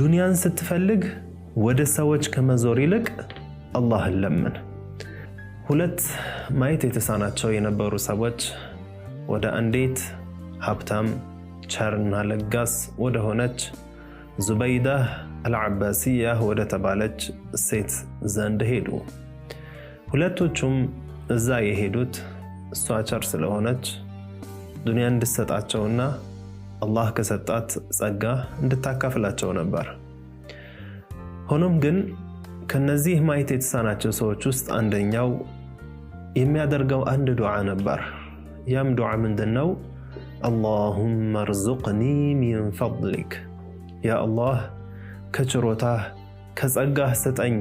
ዱንያን ስትፈልግ ወደ ሰዎች ከመዞር ይልቅ አላህን ለምን። ሁለት ማየት የተሳናቸው የነበሩ ሰዎች ወደ አንዲት ሀብታም ቸርና ለጋስ ወደ ሆነች ዙበይዳ አልዓባሲያ ወደ ተባለች ሴት ዘንድ ሄዱ። ሁለቶቹም እዛ የሄዱት እሷ ቸር ስለሆነች ዱንያ እንድትሰጣቸውና አላህ ከሰጣት ጸጋ እንድታካፍላቸው ነበር። ሆኖም ግን ከነዚህ ማየት የተሳናቸው ሰዎች ውስጥ አንደኛው የሚያደርገው አንድ ዱዓ ነበር። ያም ዱዓ ምንድነው? አላሁመ እርዙቅኒ ሚን ፈድሊክ፣ ያ አላህ ከችሮታህ ከጸጋህ ስጠኝ፣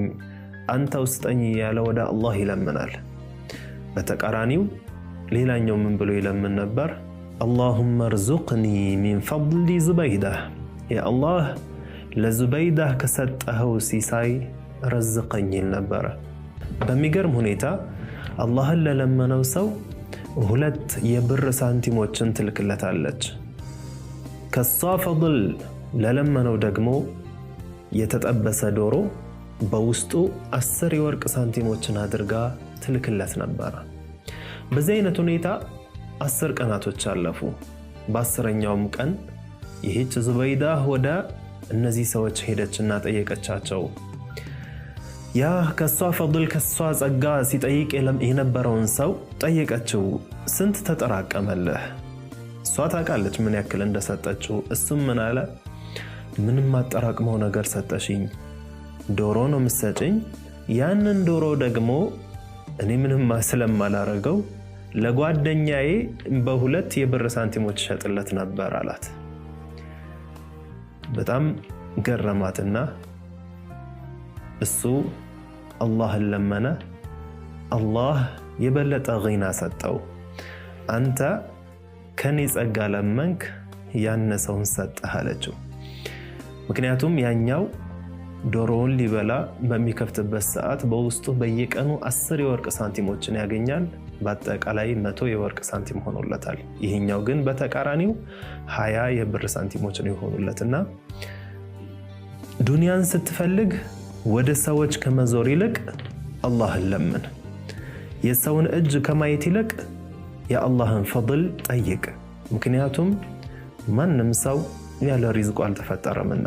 አንተው ስጠኝ እያለ ወደ አላህ ይለምናል። በተቃራኒው ሌላኛው ምን ብሎ ይለምን ነበር? አላሁመ እርዙቅኒ ሚን ፈድሊ ዙበይዳ፣ ያ አላህ ለዙበይዳህ ከሰጠኸው ሲሳይ ረዝቀኝ ይል ነበረ። በሚገርም ሁኔታ አላህን ለለመነው ሰው ሁለት የብር ሳንቲሞችን ትልክለታለች። ከሷ ፈድል ለለመነው ደግሞ የተጠበሰ ዶሮ በውስጡ 10 የወርቅ ሳንቲሞችን አድርጋ ትልክለት ነበረ። በዚህ አይነት ሁኔታ 10 ቀናቶች አለፉ። በ10ኛውም ቀን ይህች ዙበይዳ ወደ እነዚህ ሰዎች ሄደችና ጠየቀቻቸው። ያ ከሷ ፈድል ከሷ ጸጋ ሲጠይቅ የነበረውን ሰው ጠየቀችው፣ ስንት ተጠራቀመልህ? እሷ ታውቃለች ምን ያክል እንደሰጠችው። እሱም ምን አለ? ምንም አጠራቅመው ነገር ሰጠሽኝ፣ ዶሮ ነው የምትሰጭኝ። ያንን ዶሮ ደግሞ እኔ ምንም ስለማላረገው ለጓደኛዬ በ2 የብር ሳንቲሞች ሸጥለት ነበር አላት። በጣም ገረማትና እሱ አላህን ለመነ። አላህ የበለጠ ጊና ሰጠው። አንተ ከኔ ጸጋ ለመንክ፣ ያነሰውን ሰጠህ አለችው። ምክንያቱም ያኛው ዶሮውን ሊበላ በሚከፍትበት ሰዓት በውስጡ በየቀኑ 10 የወርቅ ሳንቲሞችን ያገኛል። በአጠቃላይ 100 የወርቅ ሳንቲም ሆኖለታል። ይሄኛው ግን በተቃራኒው 20 የብር ሳንቲሞችን ይሆኑለትና ዱንያን ስትፈልግ ወደ ሰዎች ከመዞር ይልቅ አላህን ለምን። የሰውን እጅ ከማየት ይልቅ የአላህን ፈድል ጠይቅ። ምክንያቱም ማንም ሰው ያለ ሪዝቁ አልተፈጠረምና።